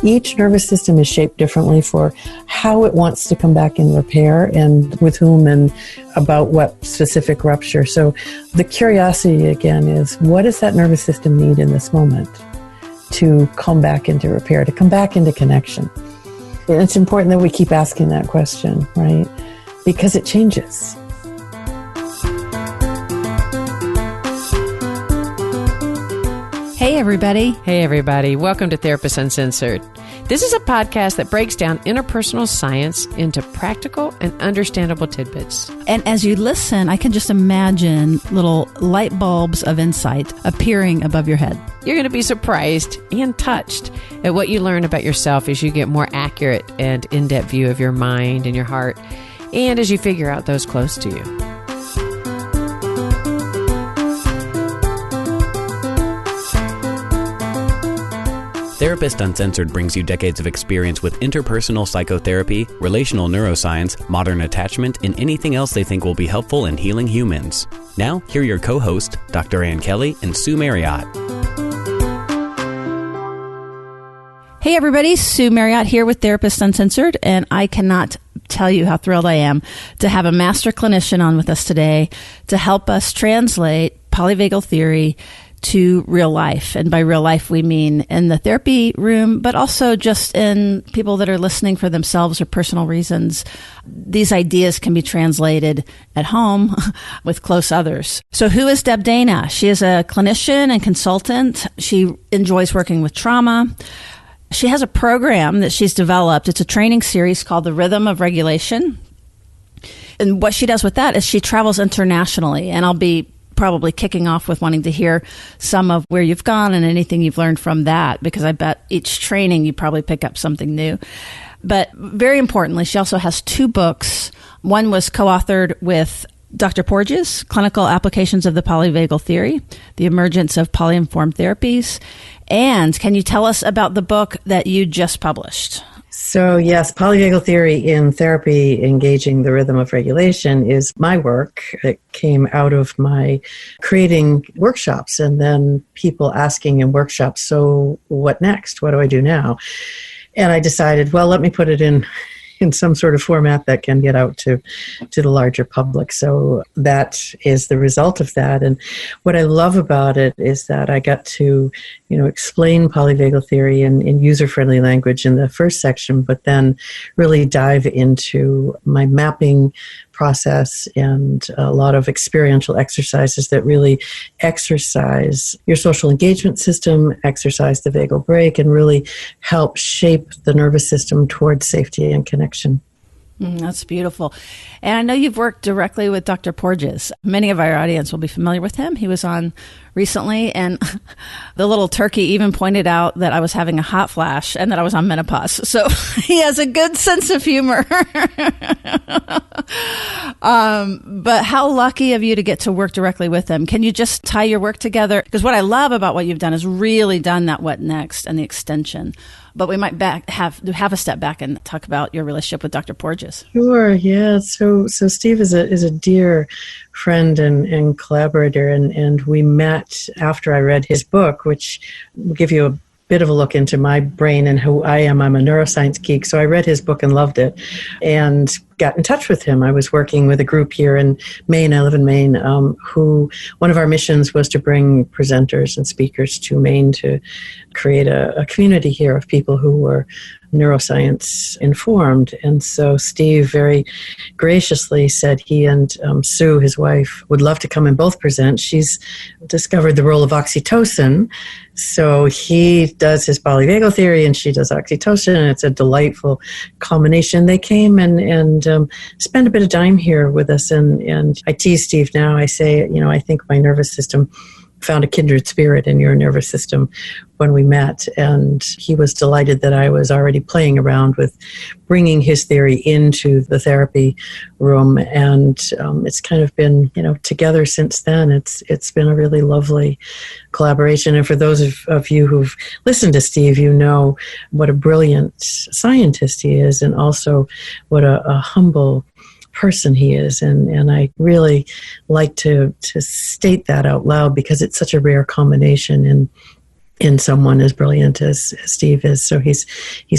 Each nervous system is shaped differently for how it wants to come back in repair and with whom and about what specific rupture. So the curiosity again is, what does that nervous system need in this moment to come back into repair, to come back into connection? And it's important that we keep asking that question, right? Because it changes. Hey, everybody. Hey, everybody. Welcome to Therapist Uncensored. This is a podcast that breaks down interpersonal science into practical and understandable tidbits. And as you listen, I can just imagine little light bulbs of insight appearing above your head. You're going to be surprised and touched at what you learn about yourself as you get more accurate and in-depth view of your mind and your heart, and as you figure out those close to you. Therapist Uncensored brings you decades of experience with interpersonal psychotherapy, relational neuroscience, modern attachment, and anything else they think will be helpful in healing humans. Now, here are your co-hosts, Dr. Ann Kelly and Sue Marriott. Hey, everybody. Sue Marriott here with Therapist Uncensored, and I cannot tell you how thrilled I am to have a master clinician on with us today to help us translate polyvagal theory to real life. And by real life, we mean in the therapy room, but also just in people that are listening for themselves or personal reasons. These ideas can be translated at home with close others. So who is Deb Dana? She is a clinician and consultant. She enjoys working with trauma. She has a program that she's developed. It's a training series called The Rhythm of Regulation. And what she does with that is she travels internationally. And I'll be probably kicking off with wanting to hear some of where you've gone and anything you've learned from that, because I bet each training you probably pick up something new. But very importantly, she also has 2 books. One was co-authored with Dr. Porges, Clinical Applications of the Polyvagal Theory, The Emergence of Polyinformed Therapies. And can you tell us about the book that you just published? So yes, Polyvagal Theory in Therapy, Engaging the Rhythm of Regulation is my work. It came out of my creating workshops and then people asking in workshops, so what next? What do I do now? And I decided, well, let me put it in some sort of format that can get out to the larger public. So that is the result of that. And what I love about it is that I got to, explain polyvagal theory in user-friendly language in the first section, but then really dive into my mapping process and a lot of experiential exercises that really exercise your social engagement system, exercise the vagal brake, and really help shape the nervous system towards safety and connection. That's beautiful. And I know you've worked directly with Dr. Porges. Many of our audience will be familiar with him. He was on recently, and the little turkey even pointed out that I was having a hot flash and that I was on menopause. So he has a good sense of humor. But how lucky of you to get to work directly with him. Can you just tie your work together? Because what I love about what you've done is really done that what next and the extension. But we might have a step back and talk about your relationship with Dr. Porges. Sure, yeah. So Steve is a dear friend and collaborator, and we met after I read his book, which will give you a bit of a look into my brain and who I am. I'm a neuroscience geek, so I read his book and loved it and got in touch with him. I was working with a group here in Maine, I live in Maine, who one of our missions was to bring presenters and speakers to Maine to create a community here of people who were neuroscience informed. And so Steve very graciously said he and Sue, his wife, would love to come and both present. She's discovered the role of oxytocin. So he does his polyvagal theory and she does oxytocin, and it's a delightful combination. They came and spent a bit of time here with us. And I tease Steve now. I say, I think my nervous system found a kindred spirit in your nervous system when we met, and he was delighted that I was already playing around with bringing his theory into the therapy room, and it's kind of been, together since then. It's been a really lovely collaboration, and for those of you who've listened to Steve, you know what a brilliant scientist he is, and also what a humble person he is, and I really like to state that out loud because it's such a rare combination in in someone as brilliant as Steve is. So he's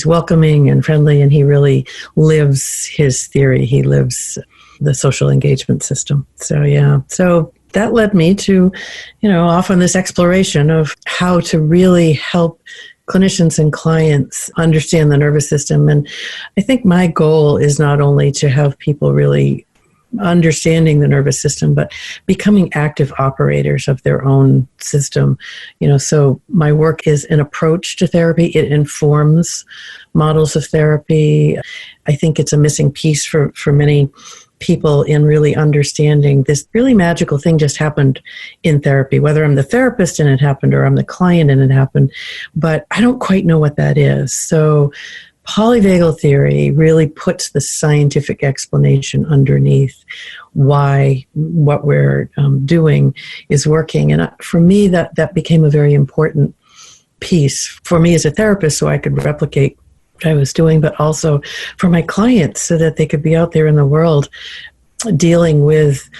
welcoming and friendly, and he really lives his theory. He lives the social engagement system. So yeah. So that led me to, off on this exploration of how to really help clinicians and clients understand the nervous system. And I think my goal is not only to have people really understanding the nervous system, but becoming active operators of their own system. So my work is an approach to therapy. It informs models of therapy. I think it's a missing piece for many people in really understanding this really magical thing just happened in therapy, whether I'm the therapist and it happened or I'm the client and it happened, but I don't quite know what that is. So polyvagal theory really puts the scientific explanation underneath why what we're doing is working. And for me, that became a very important piece for me as a therapist, so I could replicate what I was doing, but also for my clients so that they could be out there in the world dealing with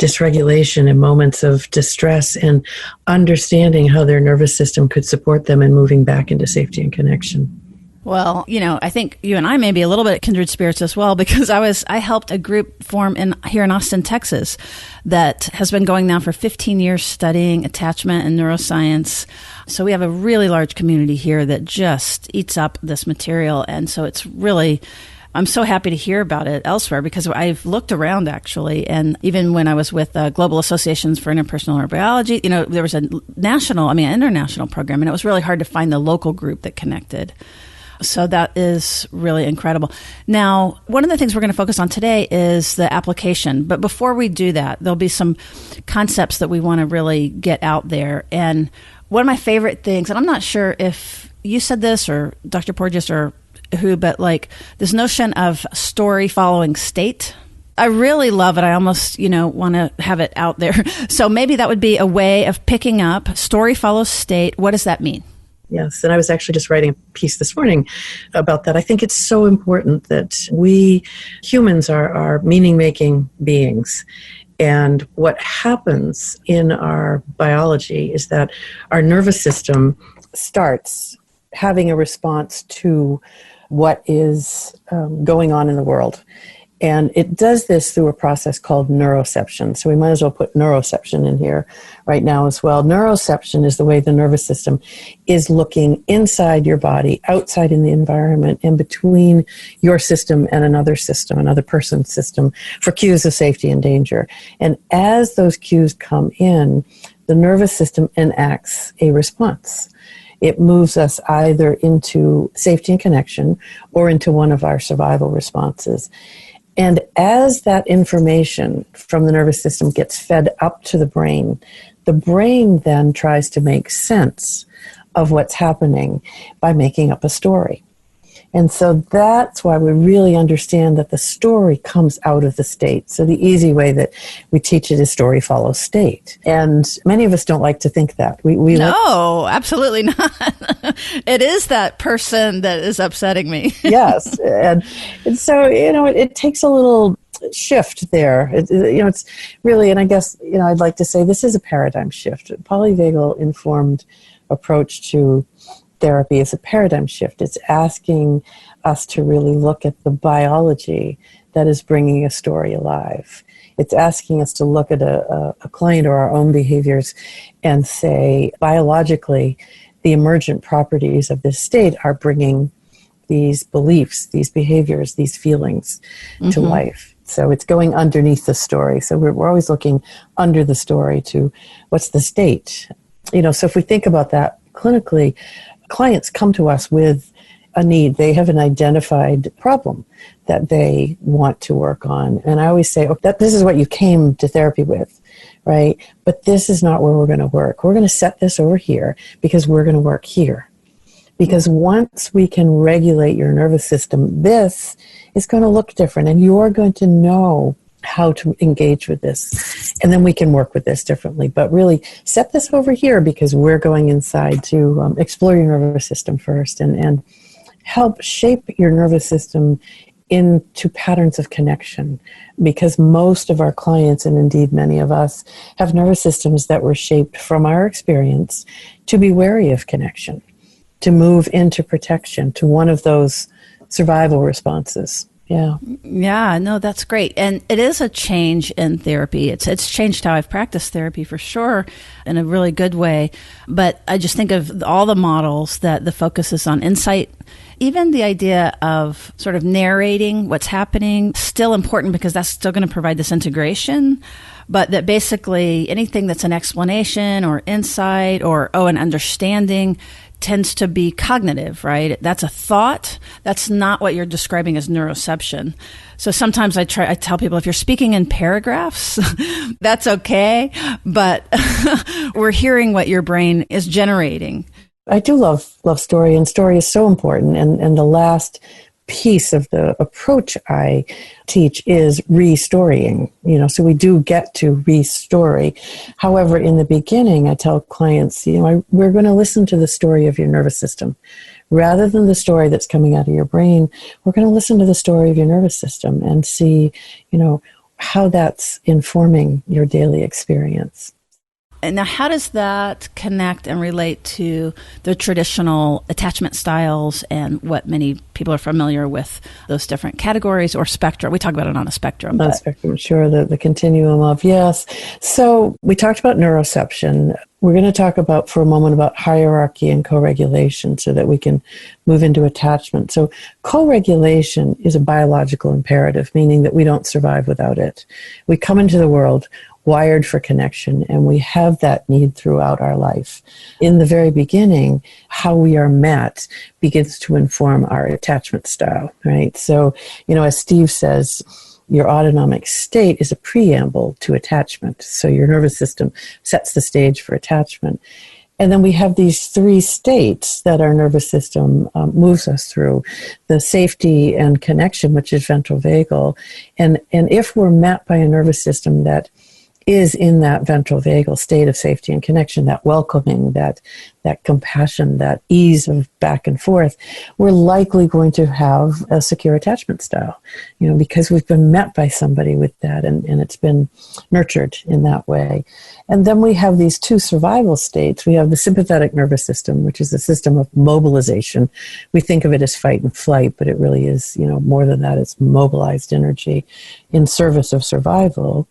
dysregulation and moments of distress and understanding how their nervous system could support them in moving back into safety and connection. Well, I think you and I may be a little bit kindred spirits as well, because I helped a group form here in Austin, Texas, that has been going now for 15 years studying attachment and neuroscience. So we have a really large community here that just eats up this material. And so it's really, I'm so happy to hear about it elsewhere, because I've looked around actually. And even when I was with Global Associations for Interpersonal Neurobiology, there was an international program, and it was really hard to find the local group that connected. So that is really incredible. Now, one of the things we're going to focus on today is the application. But before we do that, there'll be some concepts that we want to really get out there. And one of my favorite things, and I'm not sure if you said this or Dr. Porges or who, but like this notion of story following state. I really love it. I almost, want to have it out there. So maybe that would be a way of picking up story follows state. What does that mean? Yes, and I was actually just writing a piece this morning about that. I think it's so important that we humans are meaning-making beings. And what happens in our biology is that our nervous system starts having a response to what is going on in the world. And it does this through a process called neuroception. So we might as well put neuroception in here right now as well. Neuroception is the way the nervous system is looking inside your body, outside in the environment, and between your system and another system, another person's system, for cues of safety and danger. And as those cues come in, the nervous system enacts a response. It moves us either into safety and connection or into one of our survival responses. And as that information from the nervous system gets fed up to the brain then tries to make sense of what's happening by making up a story. And so that's why we really understand that the story comes out of the state. So the easy way that we teach it is story follows state. And many of us don't like to think that. No, absolutely not. It is that person that is upsetting me. Yes. And so, it takes a little shift there. It's really, and I guess, I'd like to say this is a paradigm shift. Polyvagal informed approach to therapy is a paradigm shift. It's asking us to really look at the biology that is bringing a story alive. It's asking us to look at a client or our own behaviors and say, biologically, the emergent properties of this state are bringing these beliefs, these behaviors, these feelings to life. So it's going underneath the story. So we're always looking under the story to what's the state. So if we think about that clinically, clients come to us with a need. They have an identified problem that they want to work on. And I always say, this is what you came to therapy with, right? But this is not where we're going to work. We're going to set this over here because we're going to work here. Because once we can regulate your nervous system, this is going to look different, and you're going to know how to engage with this. And then we can work with this differently. But really, set this over here because we're going inside to explore your nervous system first and help shape your nervous system into patterns of connection, because most of our clients, and indeed many of us, have nervous systems that were shaped from our experience to be wary of connection, to move into protection, to one of those survival responses. Yeah. Yeah, no, that's great. And it is a change in therapy. It's changed how I've practiced therapy for sure in a really good way. But I just think of all the models that the focus is on insight. Even the idea of sort of narrating what's happening, still important because that's still going to provide this integration. But that basically anything that's an explanation or insight or, an understanding tends to be cognitive, right? That's a thought. That's not what you're describing as neuroception. So sometimes I tell people, if you're speaking in paragraphs, that's okay. But we're hearing what your brain is generating. I do love story, and story is so important. And the last piece of the approach I teach is restorying. So we do get to restory. However, in the beginning, I tell clients, we're going to listen to the story of your nervous system. Rather than the story that's coming out of your brain, we're going to listen to the story of your nervous system and see, how that's informing your daily experience. And now, how does that connect and relate to the traditional attachment styles and what many people are familiar with, those different categories or spectra? We talk about it on a spectrum. On a spectrum, sure, the continuum of, yes. So we talked about neuroception. We're going to talk for a moment about hierarchy and co-regulation so that we can move into attachment. So co-regulation is a biological imperative, meaning that we don't survive without it. We come into the world wired for connection, and we have that need throughout our life. In the very beginning, how we are met begins to inform our attachment style, right? So, as Steve says, your autonomic state is a preamble to attachment. So your nervous system sets the stage for attachment. And then we have these three states that our nervous system moves us through: the safety and connection, which is ventral vagal. And if we're met by a nervous system that is in that ventral vagal state of safety and connection, that welcoming, that compassion, that ease of back and forth, we're likely going to have a secure attachment style, because we've been met by somebody with that, and it's been nurtured in that way. And then we have these two survival states. We have the sympathetic nervous system, which is a system of mobilization. We think of it as fight and flight, but it really is, more than that. It's mobilized energy in service of survival.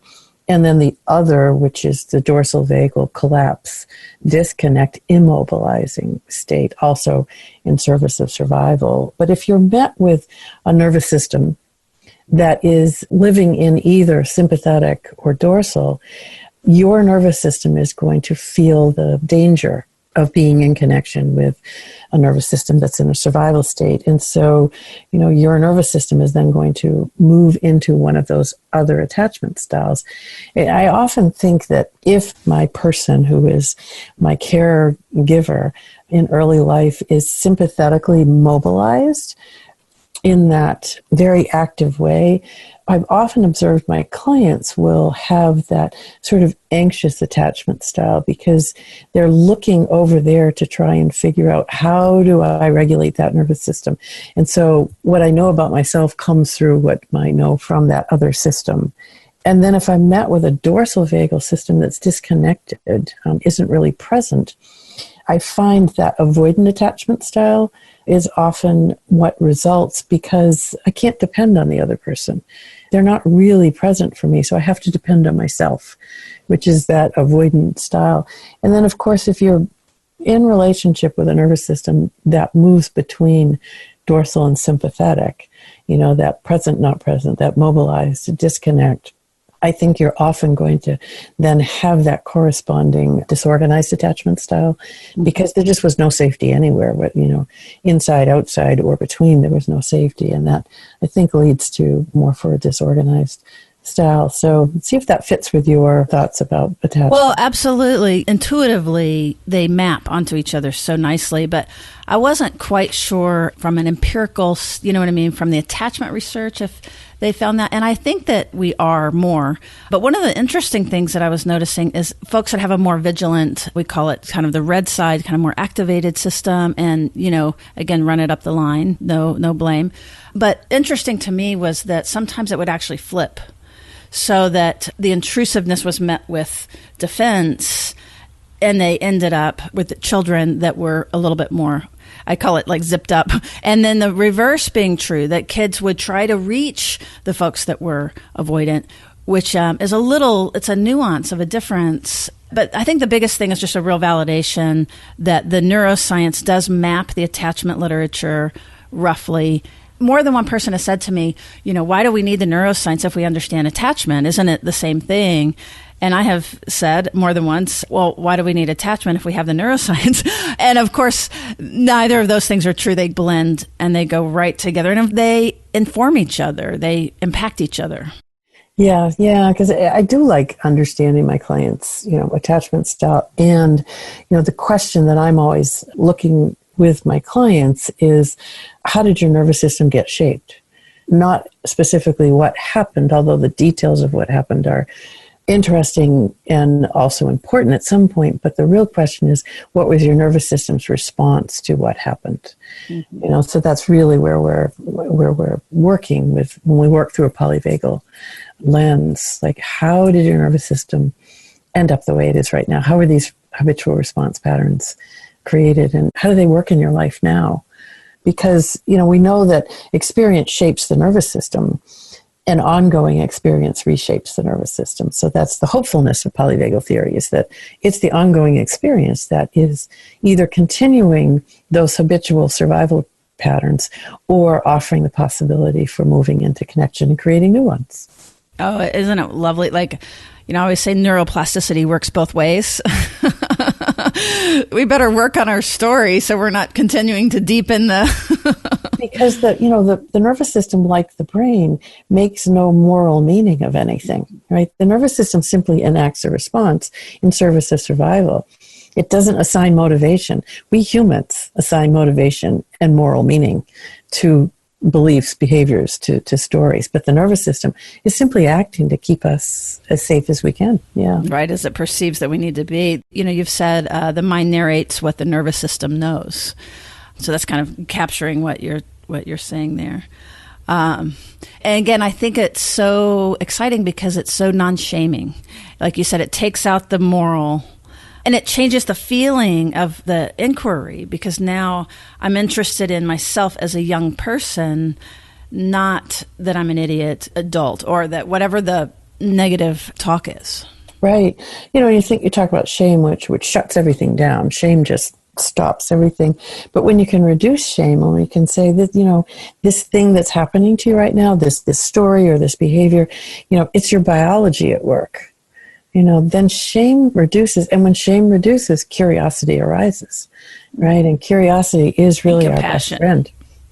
And then the other, which is the dorsal vagal collapse, disconnect, immobilizing state, also in service of survival. But if you're met with a nervous system that is living in either sympathetic or dorsal, your nervous system is going to feel the danger of being in connection with a nervous system that's in a survival state. And so, your nervous system is then going to move into one of those other attachment styles. I often think that if my person who is my caregiver in early life is sympathetically mobilized in that very active way, I've often observed my clients will have that sort of anxious attachment style because they're looking over there to try and figure out, how do I regulate that nervous system? And so what I know about myself comes through what I know from that other system. And then if I'm met with a dorsal vagal system that's disconnected, isn't really present, I find that avoidant attachment style is often what results, because I can't depend on the other person. They're not really present for me, so I have to depend on myself, which is that avoidant style. And then, of course, if you're in relationship with a nervous system that moves between dorsal and sympathetic, that present, not present, that mobilized, disconnect, I think you're often going to then have that corresponding disorganized attachment style, because there just was no safety anywhere, but, inside, outside, or between, there was no safety. And that, I think, leads to more for a disorganized style. So see if that fits with your thoughts about attachment. Well, absolutely. Intuitively, they map onto each other so nicely, but I wasn't quite sure from an empirical, you know what I mean, from the attachment research, if they found that. And I think that we are more. But one of the interesting things that I was noticing is folks that have a more vigilant, we call it kind of the red side, kind of more activated system, and, again, run it up the line, no blame. But interesting to me was that sometimes it would actually flip, so that the intrusiveness was met with defense, and they ended up with children that were a little bit more, I call it like zipped up. And then the reverse being true, that kids would try to reach the folks that were avoidant, which is it's a nuance of a difference. But I think the biggest thing is just a real validation that the neuroscience does map the attachment literature roughly. More than one person has said to me, why do we need the neuroscience if we understand attachment? Isn't it the same thing? And I have said more than once, well, why do we need attachment if we have the neuroscience? And of course, neither of those things are true. They blend and they go right together, and they inform each other. They impact each other. Yeah, because I do like understanding my clients, attachment style. And, the question that I'm always looking with my clients is, how did your nervous system get shaped? Not specifically what happened, although the details of what happened are interesting and also important at some point. But the real question is, what was your nervous system's response to what happened? Mm-hmm. So that's really where we're working with when we work through a polyvagal lens. Like, how did your nervous system end up the way it is right now? How are these habitual response patterns created, and how do they work in your life now? Because, we know that experience shapes the nervous system, and ongoing experience reshapes the nervous system. So that's the hopefulness of polyvagal theory, is that it's the ongoing experience that is either continuing those habitual survival patterns or offering the possibility for moving into connection and creating new ones. Oh, isn't it lovely? Like, I always say neuroplasticity works both ways. We better work on our story so we're not continuing to deepen the... Because the nervous system, like the brain, makes no moral meaning of anything, right? The nervous system simply enacts a response in service of survival. It doesn't assign motivation. We humans assign motivation and moral meaning to beliefs, behaviors, to stories. But the nervous system is simply acting to keep us as safe as we can. Yeah. Right, as it perceives that we need to be. You've said the mind narrates what the nervous system knows. So that's kind of capturing what you're saying there. And again, I think it's so exciting because it's so non-shaming. Like you said, it takes out the moral, and it changes the feeling of the inquiry, because now I'm interested in myself as a young person, not that I'm an idiot adult or that whatever the negative talk is. Right. You talk about shame, which shuts everything down. Shame just stops everything. But when you can reduce shame, when we can say that, this thing that's happening to you right now, this story or this behavior, it's your biology at work. Then shame reduces, and when shame reduces, curiosity arises, right? And curiosity is really our best friend.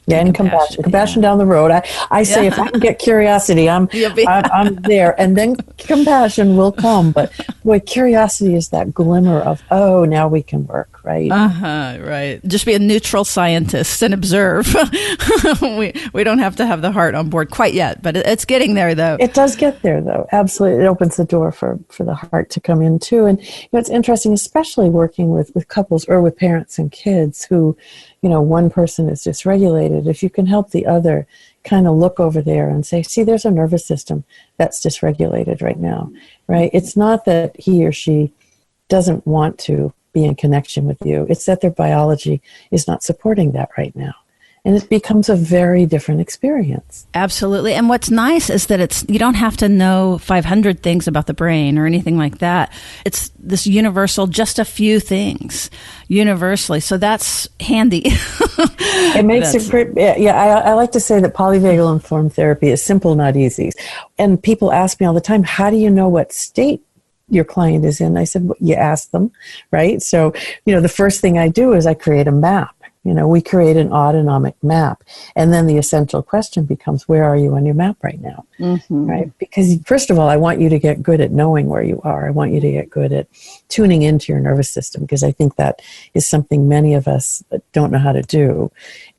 Yeah, and compassion down the road. I say, if I can get curiosity, I'm there, and then compassion will come. But boy, curiosity is that glimmer of, now we can work, right? Right. Just be a neutral scientist and observe. we don't have to have the heart on board quite yet, but it's getting there, though. It does get there, though. Absolutely, it opens the door for the heart to come in too. And it's interesting, especially working with couples or with parents and kids who, one person is dysregulated. If you can help the other kind of look over there and say, see, there's a nervous system that's dysregulated right now, right? It's not that he or she doesn't want to be in connection with you. It's that their biology is not supporting that right now. And it becomes a very different experience. Absolutely. And what's nice is that you don't have to know 500 things about the brain or anything like that. It's this universal, just a few things universally. So that's handy. It makes it great. Yeah, I like to say that polyvagal informed therapy is simple, not easy. And people ask me all the time, how do you know what state your client is in? I said, well, you ask them, right? So, the first thing I do is I create a map. We create an autonomic map. And then the essential question becomes, where are you on your map right now? Right? Because first of all, I want you to get good at knowing where you are. I want you to get good at tuning into your nervous system, because I think that is something many of us don't know how to do.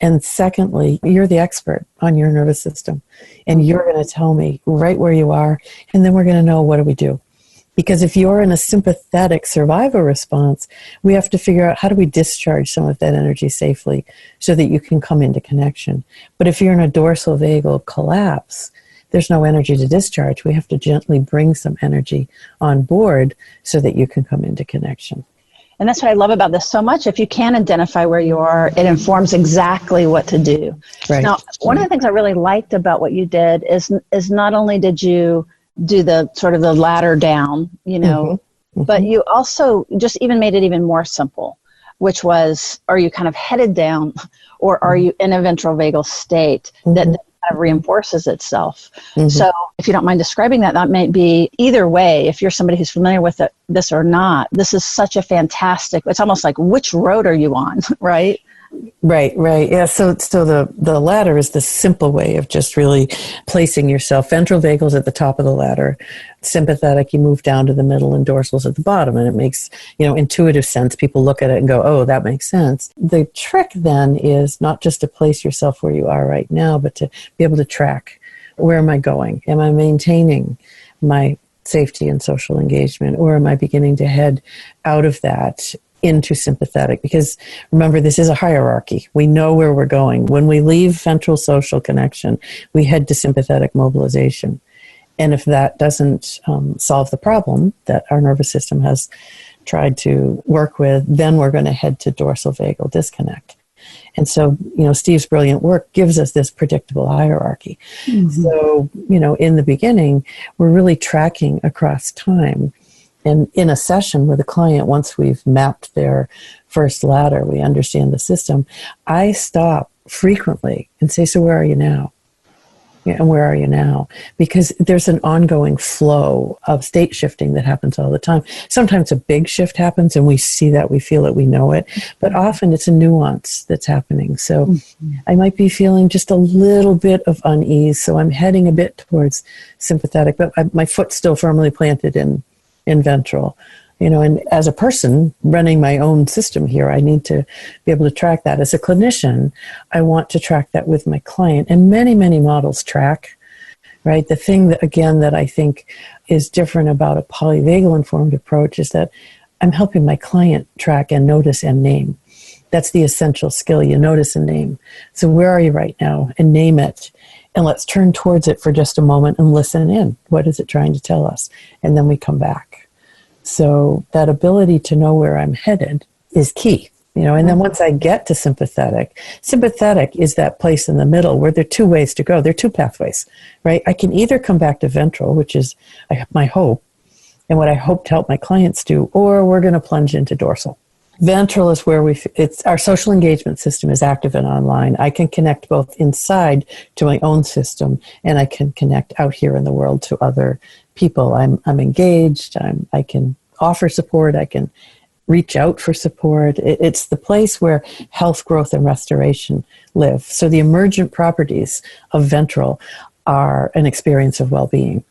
And secondly, you're the expert on your nervous system. And you're going to tell me right where you are. And then we're going to know, what do we do? Because if you're in a sympathetic survival response, we have to figure out, how do we discharge some of that energy safely so that you can come into connection. But if you're in a dorsal vagal collapse, there's no energy to discharge. We have to gently bring some energy on board so that you can come into connection. And that's what I love about this so much. If you can identify where you are, it informs exactly what to do. Right. Now, one of the things I really liked about what you did is not only did you do the sort of the ladder down, but you also just even made it even more simple, which was, are you kind of headed down, or are you in a ventral vagal state that kind of reinforces itself? So if you don't mind describing that, that might be either way. If you're somebody who's familiar with this or not, this is such a fantastic, it's almost like, which road are you on, right? Right. Yeah. So the ladder is the simple way of just really placing yourself. Ventral vagal's at the top of the ladder. Sympathetic, you move down to the middle, and dorsal's at the bottom. And it makes, intuitive sense. People look at it and go, oh, that makes sense. The trick then is not just to place yourself where you are right now, but to be able to track, where am I going? Am I maintaining my safety and social engagement, or am I beginning to head out of that into sympathetic? Because remember, this is a hierarchy. We know where we're going. When we leave ventral social connection, we head to sympathetic mobilization. And if that doesn't solve the problem that our nervous system has tried to work with, then we're going to head to dorsal vagal disconnect. And so, Steve's brilliant work gives us this predictable hierarchy. So, in the beginning, we're really tracking across time. And in a session with a client, once we've mapped their first ladder, we understand the system, I stop frequently and say, so where are you now? And where are you now? Because there's an ongoing flow of state shifting that happens all the time. Sometimes a big shift happens and we see that, we feel it, we know it. But often it's a nuance that's happening. So I might be feeling just a little bit of unease. So I'm heading a bit towards sympathetic, but my foot's still firmly planted in ventral, and as a person running my own system here, I need to be able to track that. As a clinician, I want to track that with my client, and many, many models track, right? The thing that I think is different about a polyvagal informed approach is that I'm helping my client track and notice and name. That's the essential skill. You notice and name. So where are you right now? And name it. And let's turn towards it for just a moment and listen in. What is it trying to tell us? And then we come back. So that ability to know where I'm headed is key. And then once I get to sympathetic is that place in the middle where there are two ways to go. There are two pathways, right? I can either come back to ventral, which is my hope, and what I hope to help my clients do, or we're going to plunge into dorsal. Ventral is where it's our social engagement system is active and online. I can connect both inside to my own system, and I can connect out here in the world to other people. I'm engaged. I can offer support. I can reach out for support. It's the place where health, growth, and restoration live. So the emergent properties of ventral are an experience of well-being,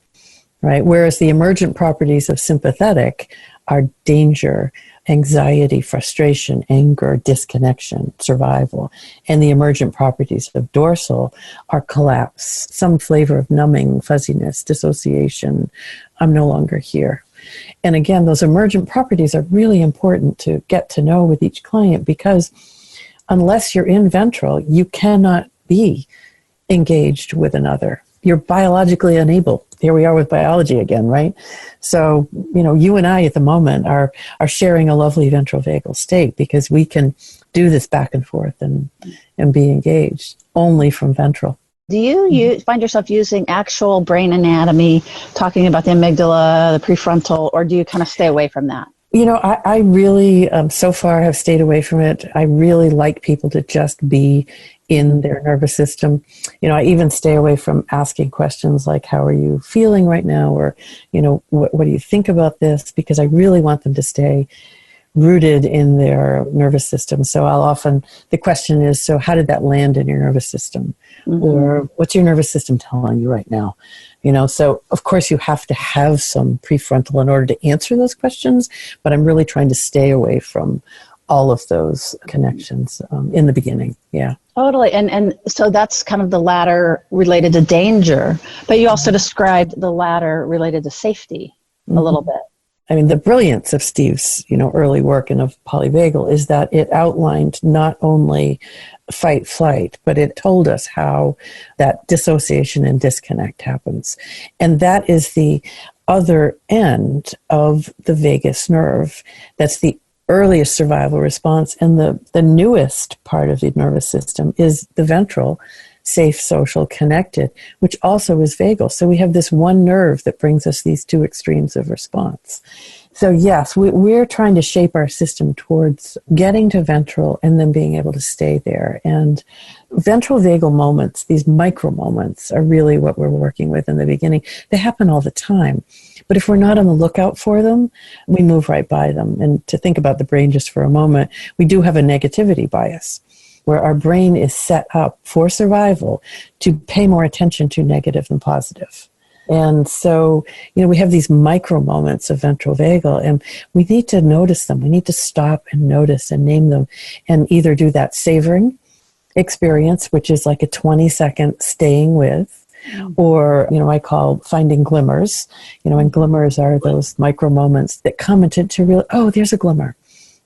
right? Whereas the emergent properties of sympathetic are danger, anxiety, frustration, anger, disconnection, survival. And the emergent properties of dorsal are collapse, some flavor of numbing, fuzziness, dissociation. I'm no longer here. And again, those emergent properties are really important to get to know with each client, because unless you're in ventral, you cannot be engaged with another. You're biologically unable. Here we are with biology again, right? So, you and I at the moment are sharing a lovely ventral vagal state because we can do this back and forth and be engaged only from ventral. Do you find yourself using actual brain anatomy, talking about the amygdala, the prefrontal, or do you kind of stay away from that? I really, so far, have stayed away from it. I really like people to just be in their nervous system. I even stay away from asking questions like, how are you feeling right now? Or, what do you think about this? Because I really want them to stay rooted in their nervous system. So the question is, so how did that land in your nervous system? Mm-hmm. Or what's your nervous system telling you right now? So of course you have to have some prefrontal in order to answer those questions, but I'm really trying to stay away from all of those connections in the beginning. Yeah. Totally. And so that's kind of the latter related to danger, but you also described the latter related to safety a little bit. I mean, the brilliance of Steve's, early work and of polyvagal is that it outlined not only fight, flight, but it told us how that dissociation and disconnect happens. And that is the other end of the vagus nerve. That's the earliest survival response. And the newest part of the nervous system is the ventral, safe, social, connected, which also is vagal. So we have this one nerve that brings us these two extremes of response. So yes, we're trying to shape our system towards getting to ventral and then being able to stay there. And ventral vagal moments, these micro moments, are really what we're working with in the beginning. They happen all the time. But if we're not on the lookout for them, we move right by them. And to think about the brain just for a moment, we do have a negativity bias, where our brain is set up for survival to pay more attention to negative than positive. And so, we have these micro moments of ventral vagal, and we need to notice them. We need to stop and notice and name them, and either do that savoring experience, which is like a 20-second staying with, or, I call finding glimmers, and glimmers are those micro moments that come into real, oh, there's a glimmer.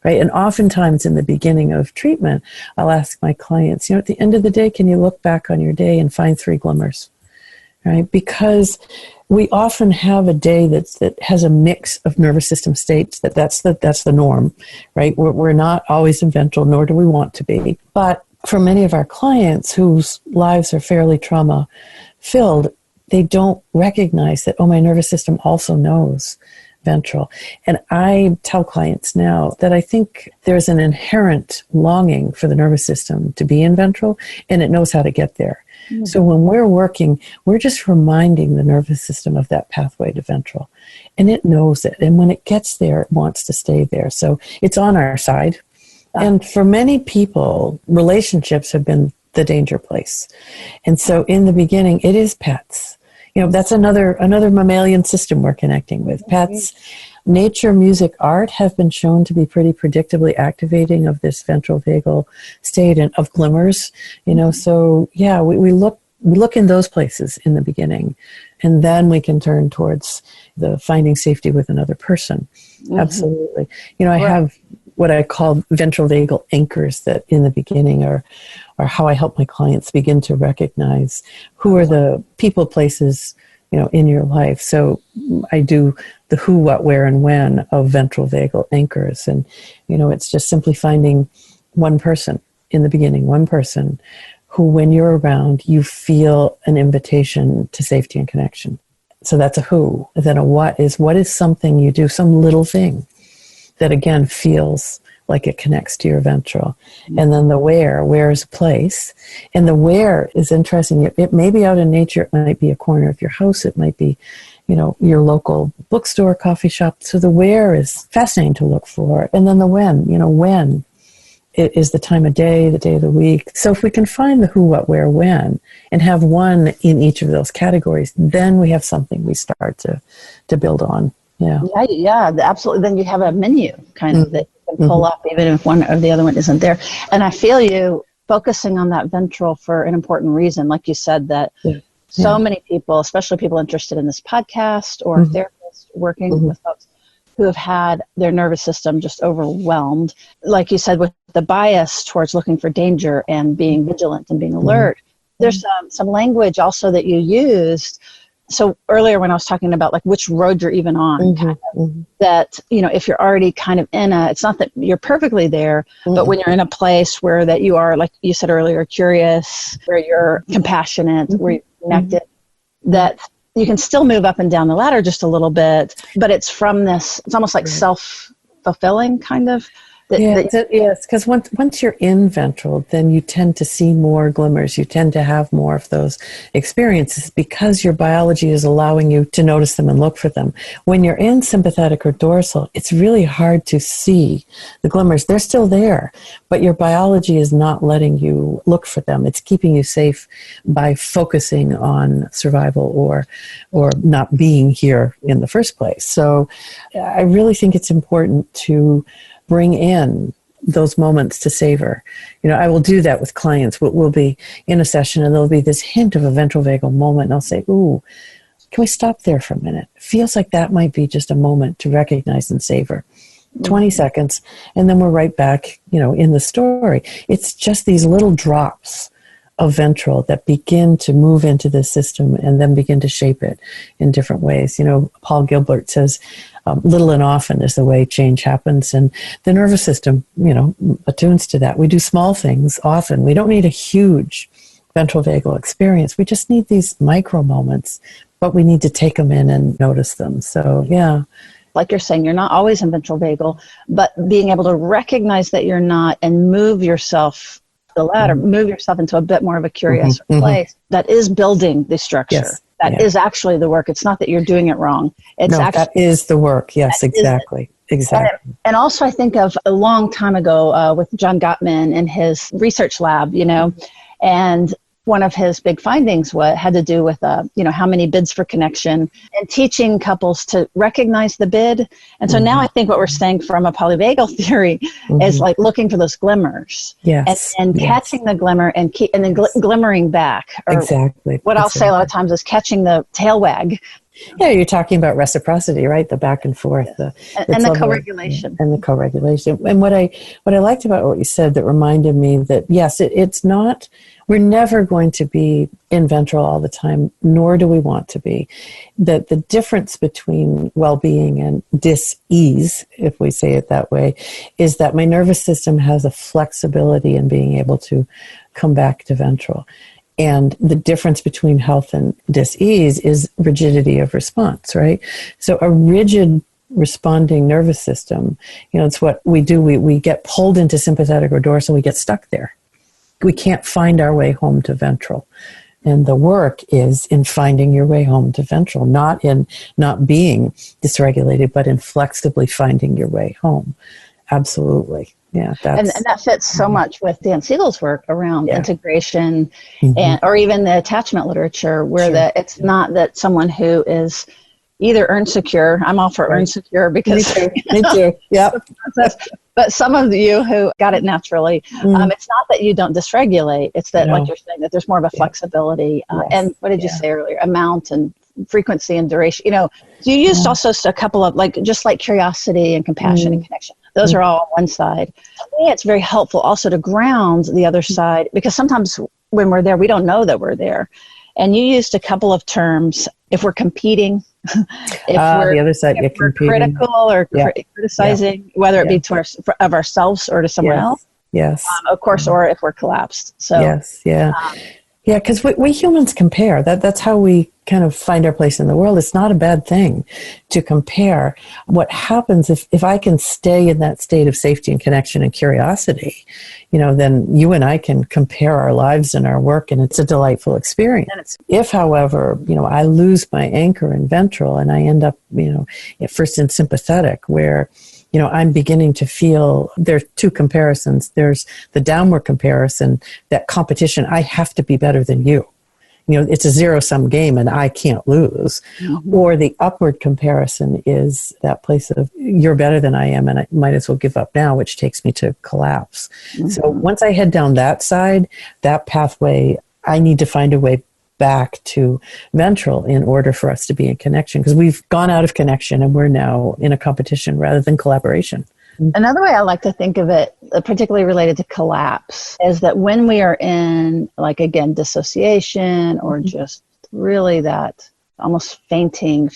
Right. And oftentimes in the beginning of treatment, I'll ask my clients, at the end of the day, can you look back on your day and find 3 glimmers? Right. Because we often have a day that has a mix of nervous system states. That's the norm. Right. We're not always in ventral, nor do we want to be. But for many of our clients whose lives are fairly trauma filled, they don't recognize that, oh, my nervous system also knows ventral. And I tell clients now that I think there's an inherent longing for the nervous system to be in ventral, and it knows how to get there. Mm-hmm. So when we're working, we're just reminding the nervous system of that pathway to ventral, and it knows it. And when it gets there, it wants to stay there. So it's on our side. And for many people, relationships have been the danger place. And so in the beginning, it is pets. That's another mammalian system we're connecting with. Pets, nature, music, art have been shown to be pretty predictably activating of this ventral vagal state and of glimmers. So yeah, we look in those places in the beginning, and then we can turn towards the finding safety with another person. Mm-hmm. Absolutely. I have what I call ventral vagal anchors that in the beginning are how I help my clients begin to recognize who are the people, places, in your life. So I do the who, what, where, and when of ventral vagal anchors. And, it's just simply finding one person in the beginning, one person who, when you're around, you feel an invitation to safety and connection. So that's a who. Then a what is something you do, some little thing that again feels like it connects to your ventral. And then the where is a place. And the where is interesting. It may be out in nature. It might be a corner of your house. It might be, your local bookstore, coffee shop. So the where is fascinating to look for. And then the when it is the time of day, the day of the week. So if we can find the who, what, where, when, and have one in each of those categories, then we have something we start to build on. Yeah, absolutely. Then you have a menu kind of that you can pull up even if one or the other one isn't there. And I feel you focusing on that ventral for an important reason. Like you said, that so many people, especially people interested in this podcast or therapists working with folks who have had their nervous system just overwhelmed, like you said, with the bias towards looking for danger and being vigilant and being alert. There's some language also that you used. So earlier when I was talking about like which road you're even on, that, if you're already kind of it's not that you're perfectly there, but when you're in a place where that you are, like you said earlier, curious, where you're compassionate, where you're connected, that you can still move up and down the ladder just a little bit, but it's from this, it's almost like self-fulfilling kind of Yes, because once you're in ventral, then you tend to see more glimmers. You tend to have more of those experiences because your biology is allowing you to notice them and look for them. When you're in sympathetic or dorsal, it's really hard to see the glimmers. They're still there, but your biology is not letting you look for them. It's keeping you safe by focusing on survival or not being here in the first place. So I really think it's important to bring in those moments to savor. I will do that with clients. We'll be in a session and there'll be this hint of a ventral vagal moment and I'll say, ooh, can we stop there for a minute? It feels like that might be just a moment to recognize and savor. 20 seconds, and then we're right back, in the story. It's just these little drops of ventral that begin to move into the system and then begin to shape it in different ways. Paul Gilbert says, little and often is the way change happens, and the nervous system, attunes to that. We do small things often. We don't need a huge ventral vagal experience. We just need these micro moments, but we need to take them in and notice them. So, yeah. Like you're saying, you're not always in ventral vagal, but being able to recognize that you're not and move yourself the ladder, move yourself into a bit more of a curious place that is building the structure. Yes. That is actually the work. It's not that you're doing it wrong. It's that is the work. Yes, exactly. Exactly. And also I think of a long time ago with John Gottman in his research lab, and one of his big findings had to do with, how many bids for connection and teaching couples to recognize the bid. And so now I think what we're saying from a polyvagal theory is like looking for those glimmers, and catching the glimmer and then glimmering back. Or exactly. What I'll say a lot of times is catching the tail wag. Yeah, you're talking about reciprocity, right? The back and forth, and the co-regulation, and the co-regulation. And what I liked about what you said that reminded me that yes, it's not. We're never going to be in ventral all the time, nor do we want to be. That the difference between well-being and dis-ease, if we say it that way, is that my nervous system has a flexibility in being able to come back to ventral. And the difference between health and dis-ease is rigidity of response, right? So a rigid responding nervous system, it's what we do. We get pulled into sympathetic or dorsal, we get stuck there. We can't find our way home to ventral. And the work is in finding your way home to ventral, not in not being dysregulated, but in flexibly finding your way home. Absolutely. Yeah, and that fits so much with Dan Siegel's work around integration and or even the attachment literature, where it's not that someone who is either earn secure. I'm all for earn secure because me too. Yeah. But some of you who got it naturally, it's not that you don't dysregulate. It's that, like you're saying, that there's more of a flexibility. And what did you say earlier? Amount and frequency and duration. You used also a couple of just like curiosity and compassion and connection. Those are all on one side. To me, it's very helpful also to ground the other side, because sometimes when we're there, we don't know that we're there. And you used a couple of terms. If we're competing, if we're, the other side, if we're critical or criticizing, whether it be of ourselves or to someone else. Yes. Of course, or if we're collapsed. So yes, yeah, because we humans compare. That's how we kind of find our place in the world. It's not a bad thing to compare. What happens if I can stay in that state of safety and connection and curiosity, then you and I can compare our lives and our work, and it's a delightful experience. If, however, I lose my anchor in ventral and I end up, at first in sympathetic, where I'm beginning to feel there are two comparisons. There's the downward comparison, that competition. I have to be better than you. It's a zero-sum game and I can't lose. Or the upward comparison is that place of you're better than I am and I might as well give up now, which takes me to collapse. So once I head down that side, that pathway, I need to find a way back to ventral in order for us to be in connection, because we've gone out of connection and we're now in a competition rather than collaboration. Another way I like to think of it, particularly related to collapse, is that when we are in, dissociation or just really that almost fainting,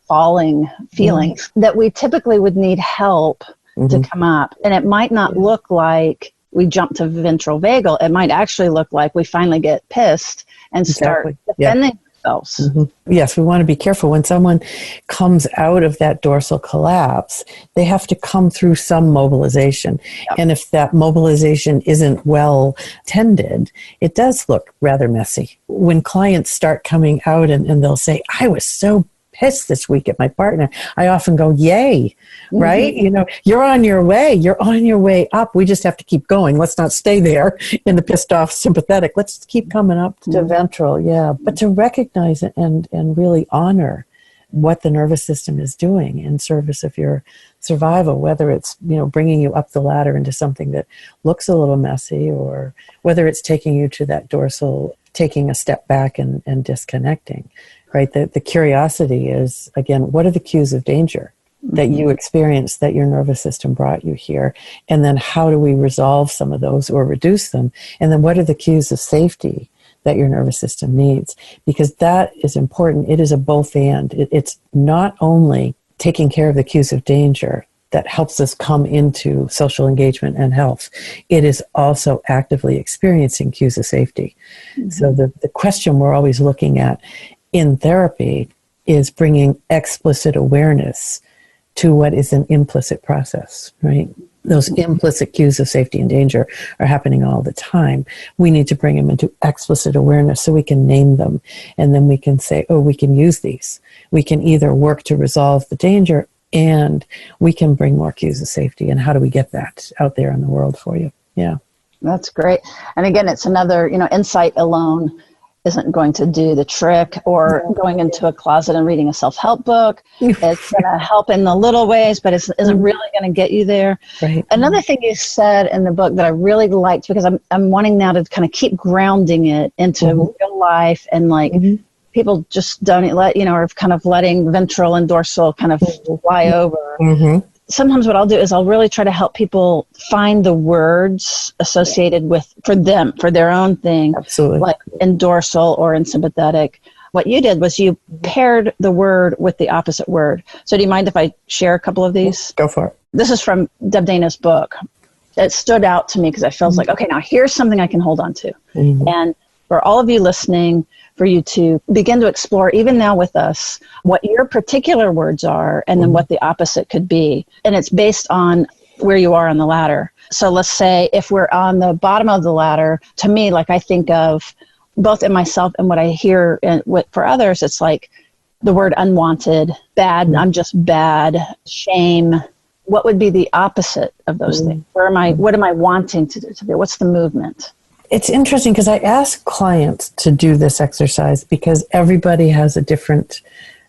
falling feelings, that we typically would need help to come up. And it might not look like we jump to ventral vagal. It might actually look like we finally get pissed and start defending themselves. Mm-hmm. Yes, we want to be careful. When someone comes out of that dorsal collapse, they have to come through some mobilization. Yep. And if that mobilization isn't well tended, it does look rather messy. When clients start coming out and they'll say, I was so pissed this week at my partner, I often go, yay, right? You're on your way up. We just have to keep going. Let's not stay there in the pissed off sympathetic. Let's keep coming up to ventral. Yeah. But to recognize it and really honor what the nervous system is doing in service of your survival, whether it's, bringing you up the ladder into something that looks a little messy, or whether it's taking you to that dorsal, taking a step back and disconnecting. Right? The curiosity is, again, what are the cues of danger that you experienced, that your nervous system brought you here? And then how do we resolve some of those or reduce them? And then what are the cues of safety that your nervous system needs? Because that is important. It is a both and. It's not only taking care of the cues of danger that helps us come into social engagement and health. It is also actively experiencing cues of safety. So the question we're always looking at in therapy is bringing explicit awareness to what is an implicit process, right? Those implicit cues of safety and danger are happening all the time. We need to bring them into explicit awareness so we can name them. And then we can say, we can use these. We can either work to resolve the danger, and we can bring more cues of safety. And how do we get that out there in the world for you? Yeah. That's great. And again, it's another, insight alone isn't going to do the trick, or going into a closet and reading a self-help book. It's going to help in the little ways, but it isn't really going to get you there. Right. Another thing you said in the book that I really liked, because I'm wanting now to kind of keep grounding it into real life, and people just don't are kind of letting ventral and dorsal kind of fly over. Sometimes what I'll do is I'll really try to help people find the words associated with, for them, for their own thing. Absolutely. Like in dorsal or in sympathetic. What you did was you paired the word with the opposite word. So do you mind if I share a couple of these? Go for it. This is from Deb Dana's book. It stood out to me because I felt like, okay, now here's something I can hold on to. And for all of you listening, for you to begin to explore, even now with us, what your particular words are, and then what the opposite could be. And it's based on where you are on the ladder. So let's say if we're on the bottom of the ladder, to me, like I think of both in myself and what I hear for others, it's like the word unwanted, bad, I'm just bad, shame. What would be the opposite of those things? What am I wanting to do? What's the movement? It's interesting because I ask clients to do this exercise because everybody has a different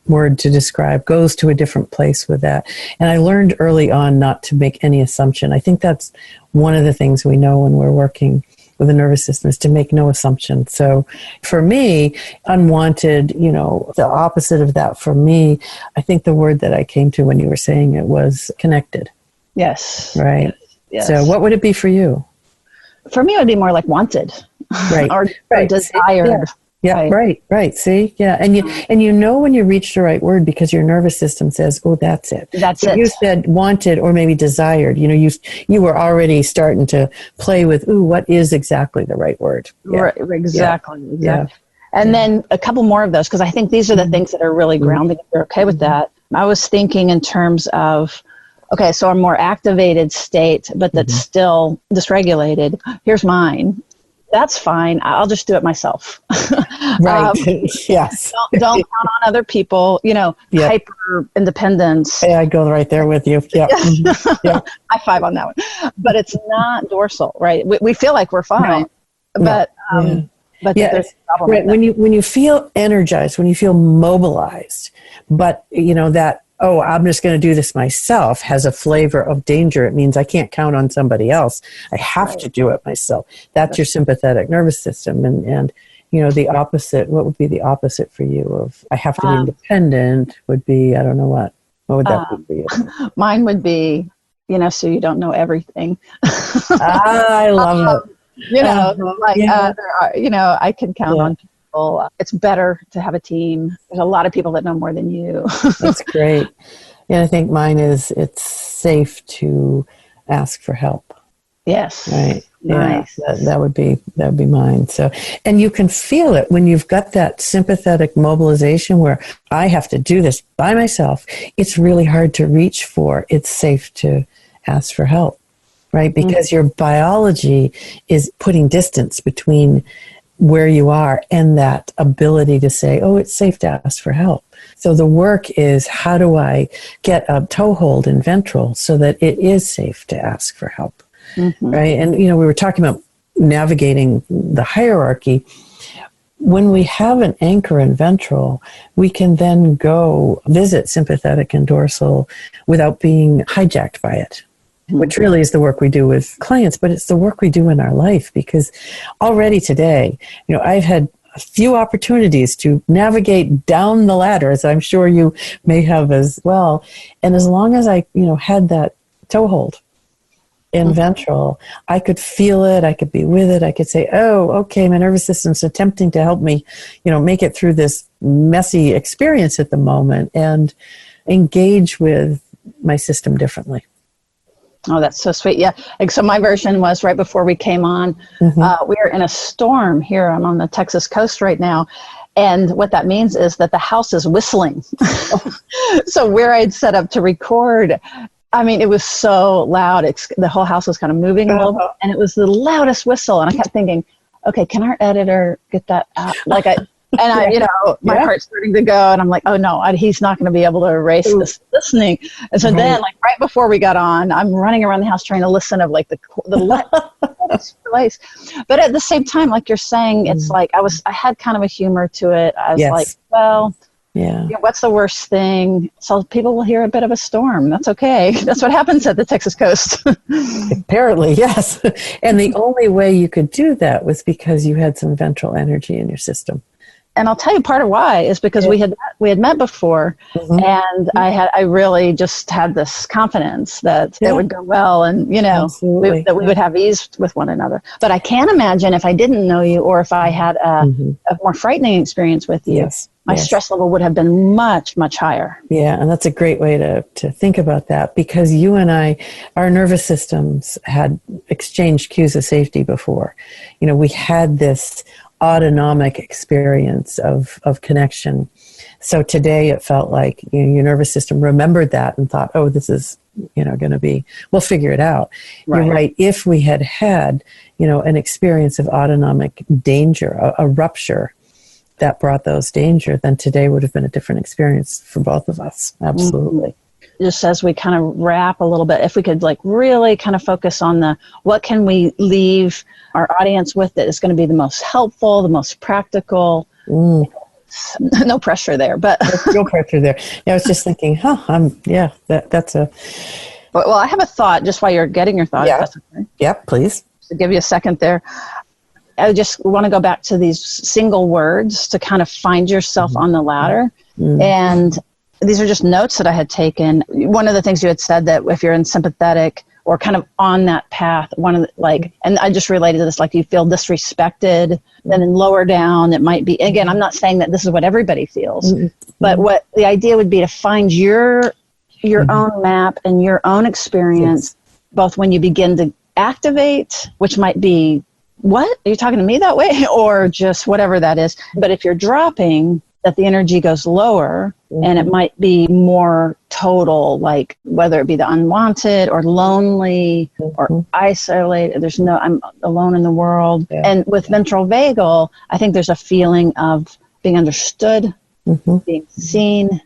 word to describe, goes to a different place with that. And I learned early on not to make any assumption. I think that's one of the things we know when we're working with the nervous system, is to make no assumption. So for me, unwanted, the opposite of that for me, I think the word that I came to when you were saying it was connected. Yes. Right. Yes. So what would it be for you? For me, it would be more like wanted, right, or desired. Yeah, right. See, yeah, and you know when you reach the right word because your nervous system says, "Oh, that's it." That's it. You said wanted or maybe desired. You were already starting to play with, "Ooh, what is exactly the right word?" Yeah. Right, exactly. Yeah. And then a couple more of those, because I think these are the things that are really grounding. If you're okay with that, I was thinking in terms of, okay, so a more activated state, but that's still dysregulated. Here's mine. That's fine. I'll just do it myself. Right. Yes. Don't count on other people, hyper independence. Yeah, I go right there with you. Yeah. Yeah. High five on that one. But it's not dorsal, right? We feel like we're fine. No. But there's a problem. Right. When you feel energized, when you feel mobilized, but that, oh, I'm just going to do this myself, has a flavor of danger. It means I can't count on somebody else. I have to do it myself. That's your sympathetic nervous system. And the opposite, what would be the opposite for you of I have to be independent would be, I don't know what. What would that be for you? Mine would be, so you don't know everything. I love it. I can count on people. It's better to have a team. There's a lot of people that know more than you. That's great. And I think mine is it's safe to ask for help. Yes. Right. Nice. Yeah, that would be mine. So, and you can feel it when you've got that sympathetic mobilization where I have to do this by myself. It's really hard to reach for. It's safe to ask for help, right? Because your biology is putting distance between where you are and that ability to say, oh, it's safe to ask for help. So the work is, how do I get a toehold in ventral so that it is safe to ask for help, right? And, we were talking about navigating the hierarchy. When we have an anchor in ventral, we can then go visit sympathetic and dorsal without being hijacked by it, which really is the work we do with clients, but it's the work we do in our life, because already today, I've had a few opportunities to navigate down the ladder, as I'm sure you may have as well. And as long as I, had that toehold in ventral, I could feel it, I could be with it, I could say, oh, okay, my nervous system's attempting to help me, make it through this messy experience at the moment, and engage with my system differently. Oh, that's so sweet. Yeah. So my version was right before we came on. We're in a storm here. I'm on the Texas coast right now. And what that means is that the house is whistling. So where I'd set up to record, it was so loud. The whole house was kind of moving a little bit, and it was the loudest whistle. And I kept thinking, okay, can our editor get that out? My heart's starting to go, and I'm like, oh no, he's not going to be able to erase this listening. And so then, right before we got on, I'm running around the house trying to listen of the place. But at the same time, like you're saying, it's like I had kind of a humor to it. I was like, well, what's the worst thing? So people will hear a bit of a storm. That's okay. That's what happens at the Texas coast. Apparently, yes. And the only way you could do that was because you had some ventral energy in your system. And I'll tell you part of why is because we had met before, and I really just had this confidence that it would go well, and that we would have ease with one another. But I can't imagine if I didn't know you, or if I had a more frightening experience with you, my stress level would have been much, much higher. Yeah, and that's a great way to think about that, because you and I, our nervous systems had exchanged cues of safety before. We had this autonomic experience of connection. So today it felt like your nervous system remembered that and thought, oh, this is going to be, we'll figure it out. Right. You're right. If we had an experience of autonomic danger, a rupture that brought those danger, then today would have been a different experience for both of us. Absolutely. Just as we kind of wrap a little bit, if we could really kind of focus on what can we leave our audience with that is going to be the most helpful, the most practical. No pressure there, but no pressure there. Yeah, I was just thinking, that's a. Well, I have a thought just while you're getting your thought. Yeah. If that's okay. Yeah, please. To give you a second there. I just want to go back to these single words to kind of find yourself on the ladder. And these are just notes that I had taken. One of the things you had said, that if you're in sympathetic or kind of on that path, and I just related to this, like you feel disrespected, then in lower down, it might be, again, I'm not saying that this is what everybody feels, but what the idea would be to find your own map and your own experience, both when you begin to activate, which might be, what? Are you talking to me that way? Or just whatever that is. But if you're dropping, that the energy goes lower, and it might be more total, like whether it be the unwanted or lonely or isolated. I'm alone in the world. Yeah. And with ventral vagal, I think there's a feeling of being understood, being seen,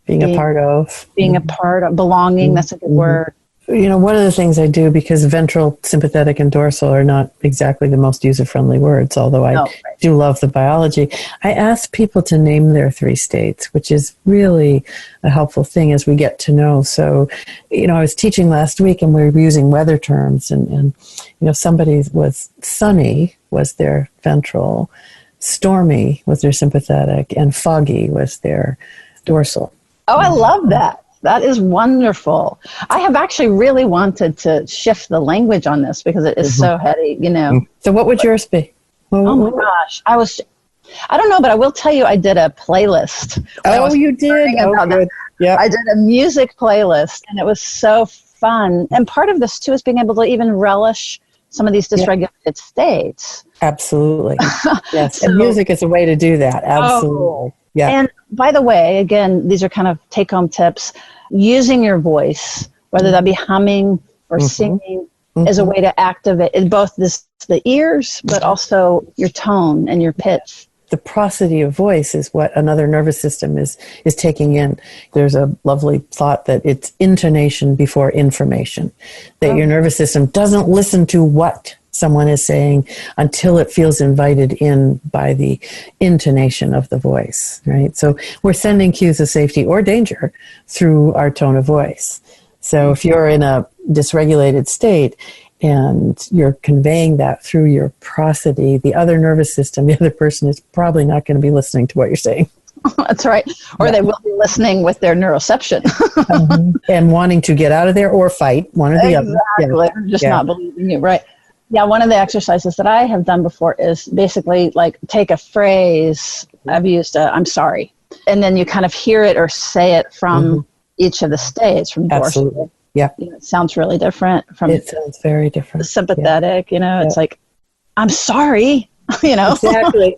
being a part of, belonging. That's a good word. One of the things I do, because ventral, sympathetic, and dorsal are not exactly the most user-friendly words, although I do love the biology, I ask people to name their 3 states, which is really a helpful thing as we get to know. So, I was teaching last week, and we were using weather terms, and somebody was sunny was their ventral, stormy was their sympathetic, and foggy was their dorsal. Oh, I love that. That is wonderful. I have actually really wanted to shift the language on this because it is so heady, So what would yours be? Oh my gosh. I don't know, but I will tell you I did a playlist. Oh, you did? Oh, good. Yep. I did a music playlist, and it was so fun. And part of this, too, is being able to even relish some of these dysregulated states. Absolutely. Yes. And music is a way to do that. Absolutely. Yeah. And by the way, again, these are kind of take-home tips. Using your voice, whether that be humming or singing, is a way to activate both the ears, but also your tone and your pitch. The prosody of voice is what another nervous system is taking in. There's a lovely thought that it's intonation before information, that your nervous system doesn't listen to what someone is saying until it feels invited in by the intonation of the voice, right? So we're sending cues of safety or danger through our tone of voice. So if you're in a dysregulated state and you're conveying that through your prosody, the other nervous system, the other person is probably not going to be listening to what you're saying. That's right. Or they will be listening with their neuroception. And wanting to get out of there or fight, one or the other. Exactly. Or just not believing you, right? Yeah, one of the exercises that I have done before is basically like take a phrase. I've used I'm sorry. And then you kind of hear it or say it from each of the states, from Absolutely. Yeah. It sounds really different from it sounds very different. Sympathetic, it's like, I'm sorry, Exactly.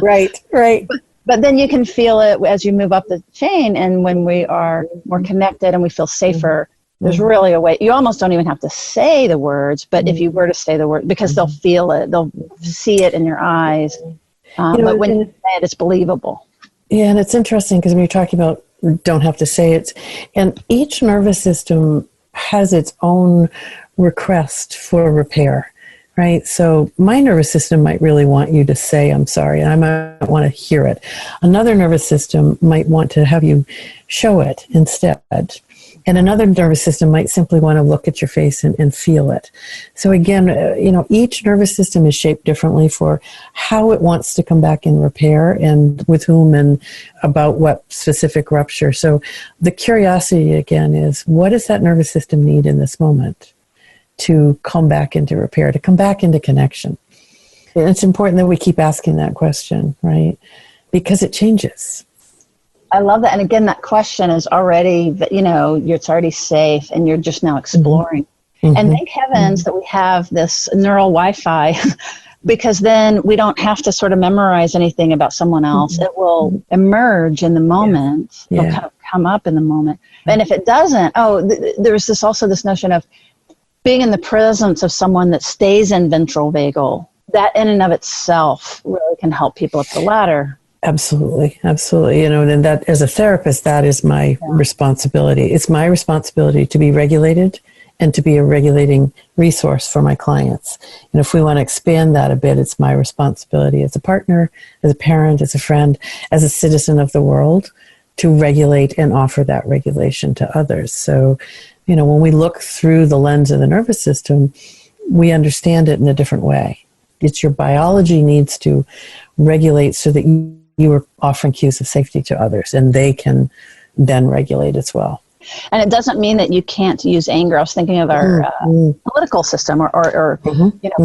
Right. But then you can feel it as you move up the chain. And when we are more connected and we feel safer, there's really a way. You almost don't even have to say the words, but if you were to say the word, because they'll feel it, they'll see it in your eyes. But when you say it, it's believable. Yeah, and it's interesting because when you're talking about don't have to say it, and each nervous system has its own request for repair, right? So my nervous system might really want you to say, I'm sorry, and I might want to hear it. Another nervous system might want to have you show it instead. And another nervous system might simply want to look at your face and feel it. So again, each nervous system is shaped differently for how it wants to come back in repair and with whom and about what specific rupture. So the curiosity again is, what does that nervous system need in this moment to come back into repair, to come back into connection? And it's important that we keep asking that question, right? Because it changes. I love that. And again, that question is already, it's already safe and you're just now exploring. And thank heavens that we have this neural Wi-Fi because then we don't have to sort of memorize anything about someone else. It will emerge in the moment. It'll kind of come up in the moment. And if it doesn't, there's this notion of being in the presence of someone that stays in ventral vagal. That in and of itself really can help people up the ladder. Absolutely. And that as a therapist, that is my responsibility. It's my responsibility to be regulated and to be a regulating resource for my clients. And if we want to expand that a bit, it's my responsibility as a partner, as a parent, as a friend, as a citizen of the world to regulate and offer that regulation to others. So, when we look through the lens of the nervous system, we understand it in a different way. It's your biology needs to regulate so that you are offering cues of safety to others, and they can then regulate as well. And it doesn't mean that you can't use anger. I was thinking of our political system or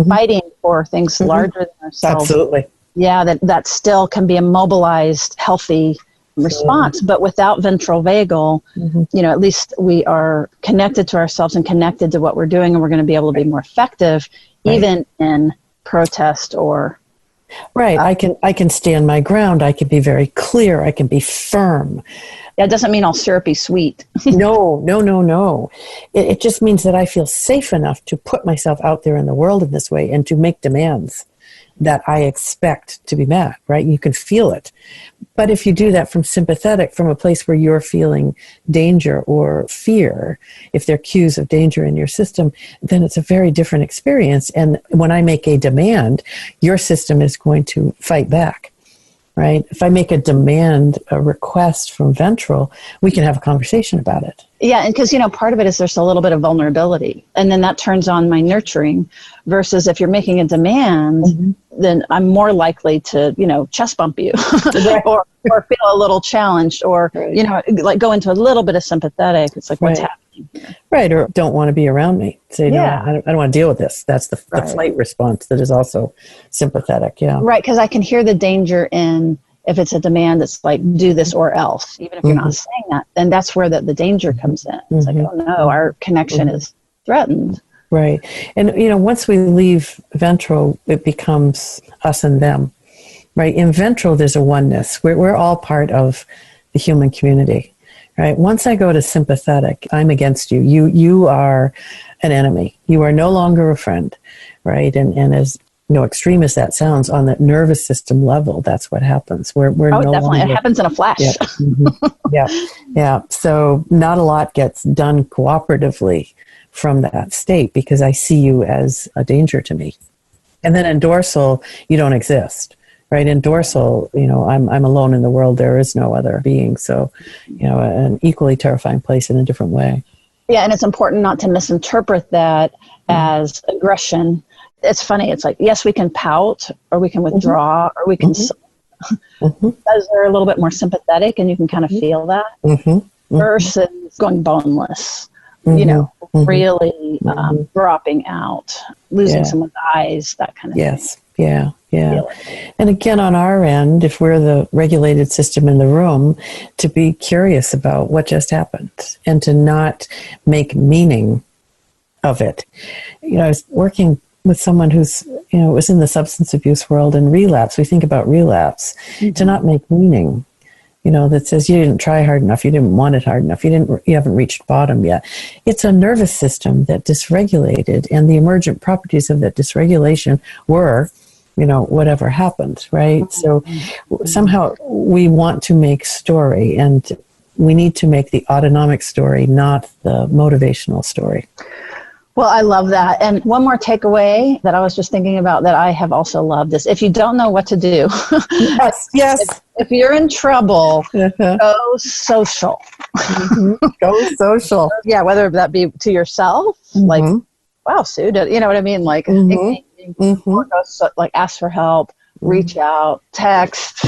fighting for things larger than ourselves. Absolutely. Yeah, that still can be a mobilized, healthy response. But without ventral vagal, at least we are connected to ourselves and connected to what we're doing, and we're going to be able to be more effective, even in protest or... Right. I can stand my ground. I can be very clear. I can be firm. That doesn't mean all syrupy sweet. No. It just means that I feel safe enough to put myself out there in the world in this way and to make demands that I expect to be met, right? You can feel it. But if you do that from a place where you're feeling danger or fear, if there are cues of danger in your system, then it's a very different experience. And when I make a demand, your system is going to fight back, right? If I make a demand, a request from ventral, we can have a conversation about it. Yeah, and because, part of it is there's a little bit of vulnerability. And then that turns on my nurturing versus if you're making a demand, then I'm more likely to, chest bump you or feel a little challenged or, like go into a little bit of sympathetic. It's like, what's happening here? Right, or don't want to be around me. Say, no, I don't want to deal with this. That's the flight response that is also sympathetic, Right, because I can hear the danger in... If it's a demand that's like, do this or else, even if you're not saying that, then that's where the danger comes in. It's like, oh no, our connection is threatened. Right. And, once we leave ventral, it becomes us and them, right? In ventral, there's a oneness. We're all part of the human community, right? Once I go to sympathetic, I'm against you. You are an enemy. You are no longer a friend, right? And as extreme as that sounds, on the nervous system level, that's what happens. We're no definitely. longer, it happens in a flash. Yeah. Mm-hmm. Yeah. So not a lot gets done cooperatively from that state because I see you as a danger to me. And then in dorsal, you don't exist, right? In dorsal, I'm alone in the world. There is no other being. So, an equally terrifying place in a different way. Yeah, and it's important not to misinterpret that as aggression. It's funny. It's like, yes, we can pout or we can withdraw or we can, because they're a little bit more sympathetic and you can kind of feel that versus going boneless, really dropping out, losing someone's eyes, that kind of thing. Yeah. And again, on our end, if we're the regulated system in the room, to be curious about what just happened and to not make meaning of it. I was working with someone who's, was in the substance abuse world and relapse. We think about relapse, to not make meaning, that says you didn't try hard enough, you didn't want it hard enough, you haven't reached bottom yet. It's a nervous system that dysregulated, and the emergent properties of that dysregulation were, whatever happened, right? So somehow we want to make story, and we need to make the autonomic story, not the motivational story. Well, I love that. And one more takeaway that I was just thinking about that I have also loved is if you don't know what to do, yes. If you're in trouble, go social. Go social. Yeah, whether that be to yourself, like, wow, Sue, you know what I mean? Like, or go like ask for help, reach out, text,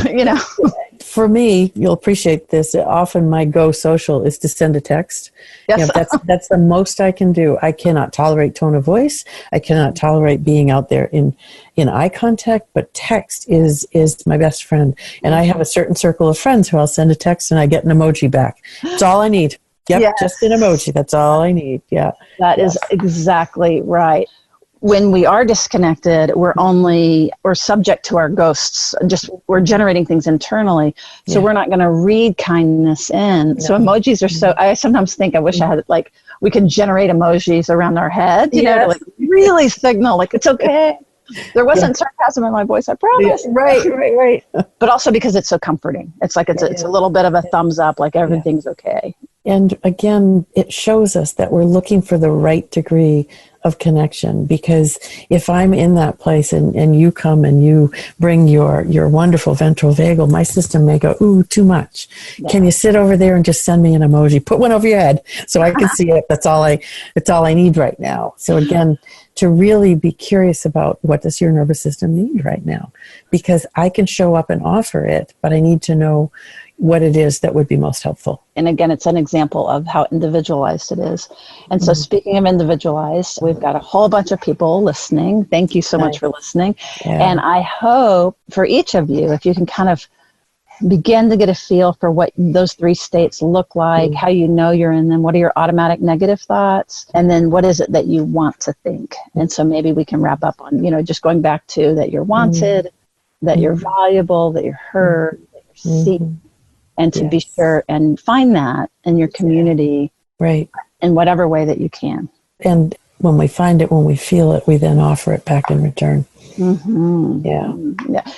For me, you'll appreciate this. Often my go social is to send a text. Yes. That's the most I can do. I cannot tolerate tone of voice. I cannot tolerate being out there in eye contact, but text is my best friend. And I have a certain circle of friends who I'll send a text and I get an emoji back. That's all I need. Yep, yes. Just an emoji. That's all I need. Yeah. That is exactly right. When we are disconnected, we're subject to our ghosts. We're generating things internally. So we're not going to read kindness in. No. So emojis are I sometimes think I wish I had we can generate emojis around our head, to really signal it's okay. There wasn't sarcasm in my voice, I promise. Yeah, right. But also because it's so comforting. It's like it's a little bit of a thumbs up, like everything's okay. And again, it shows us that we're looking for the right degree of connection, because if I'm in that place and you come and you bring your wonderful ventral vagal, my system may go, ooh, too much. Yeah. Can you sit over there and just send me an emoji? Put one over your head so I can see it. That's all I need right now. So again, to really be curious about what does your nervous system need right now, because I can show up and offer it, but I need to know what it is that would be most helpful. And again, it's an example of how individualized it is. And so speaking of individualized, we've got a whole bunch of people listening. Thank you so much for listening. Yeah. And I hope for each of you, if you can kind of begin to get a feel for what those three states look like, how you know you're in them, what are your automatic negative thoughts, and then what is it that you want to think. And so maybe we can wrap up on, just going back to that you're wanted, that you're valuable, that you're heard, that you're seen. And to be sure and find that in your community, right, in whatever way that you can. And when we find it, when we feel it, we then offer it back in return. Yeah.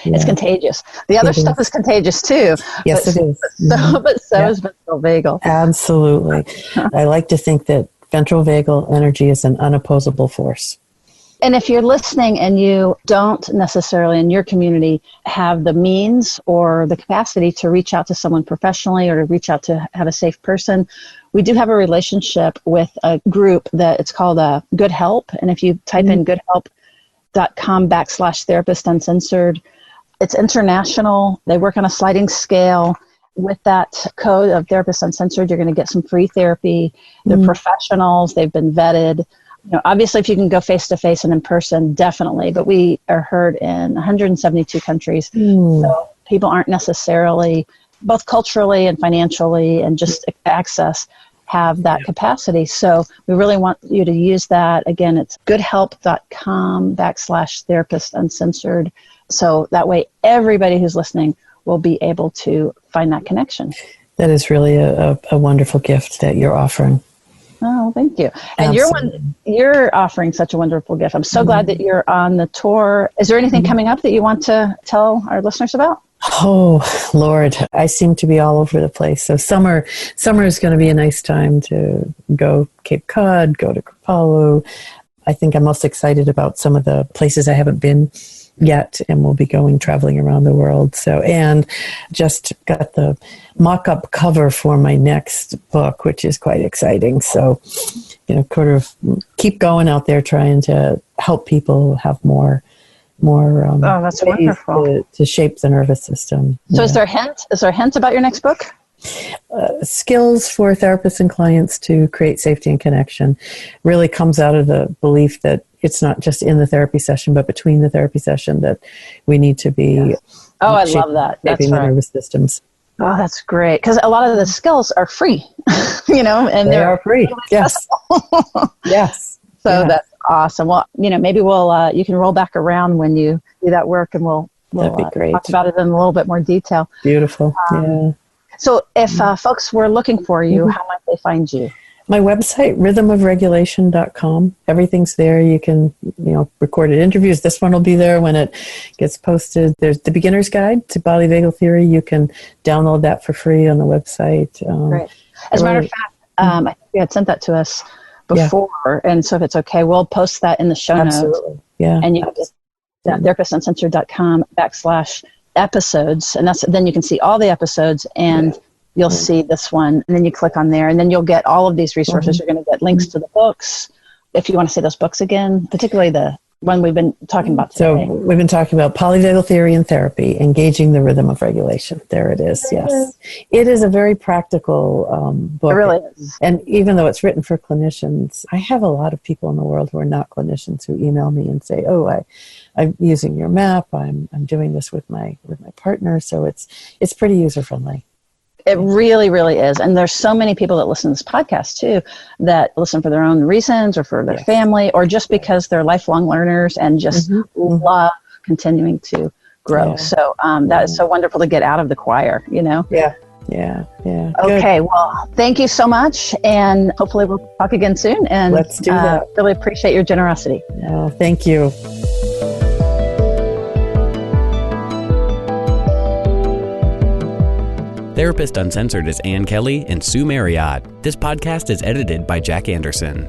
It's contagious. The other stuff is contagious too. Yes, it is. But so is ventral vagal. Absolutely. I like to think that ventral vagal energy is an unopposable force. And if you're listening and you don't necessarily in your community have the means or the capacity to reach out to someone professionally or to reach out to have a safe person, we do have a relationship with a group that it's called Good Help. And if you type in goodhelp.com/Therapist Uncensored, it's international. They work on a sliding scale. With that code of Therapist Uncensored, you're going to get some free therapy. They're professionals. They've been vetted. Obviously, if you can go face-to-face and in person, definitely. But we are heard in 172 countries. So people aren't necessarily, both culturally and financially and just access, have that capacity. So we really want you to use that. Again, it's goodhelp.com/Therapist Uncensored. So that way everybody who's listening will be able to find that connection. That is really a wonderful gift that you're offering. Oh, thank you. And you're offering such a wonderful gift. I'm so glad that you're on the tour. Is there anything coming up that you want to tell our listeners about? Oh, Lord, I seem to be all over the place. So summer is going to be a nice time to go Cape Cod, go to Kripalu. I think I'm most excited about some of the places I haven't been yet, and we'll be traveling around the world. So, and just got the mock-up cover for my next book, which is quite exciting. So, kind of keep going out there trying to help people have more that's wonderful. To shape the nervous system. So is there a hint? Is there a hint about your next book? Skills for therapists and clients to create safety and connection really comes out of the belief that it's not just in the therapy session, but between the therapy session that we need to be. Yes. Oh, I love that. That's shaping right. the nervous systems. Oh, that's great. Because a lot of the skills are free, and they are free. Yes. Yes. So that's awesome. Well, maybe we'll you can roll back around when you do that work, and we'll That'd be great. Talk about it in a little bit more detail. Beautiful. Yeah. So if folks were looking for you, how might they find you? My website, rhythmofregulation.com. Everything's there. You can, recorded interviews. This one will be there when it gets posted. There's the beginner's guide to Polyvagal Theory. You can download that for free on the website. Great. As a matter of fact, I think you had sent that to us before. And so if it's okay, we'll post that in the show notes. Yeah. And you can just therapistsuncensored.com/episodes. And then you can see all the episodes, and you'll see this one, and then you click on there, and then you'll get all of these resources. You're going to get links to the books. If you want to say those books again, particularly the one we've been talking about today. So we've been talking about Polyvagal Theory and Therapy, Engaging the Rhythm of Regulation. There it is, yes. It is a very practical book. It really is. And even though it's written for clinicians, I have a lot of people in the world who are not clinicians who email me and say, I'm using your map, I'm doing this with my partner, so it's pretty user-friendly. It really, really is. And there's so many people that listen to this podcast too, that listen for their own reasons or for their family, or just because they're lifelong learners and just love continuing to grow. Yeah. So that is so wonderful to get out of the choir, Yeah. Yeah. Okay. Good. Well, thank you so much. And hopefully we'll talk again soon. And let's do that. Really appreciate your generosity. Oh, thank you. Therapist Uncensored is Ann Kelly and Sue Marriott. This podcast is edited by Jack Anderson.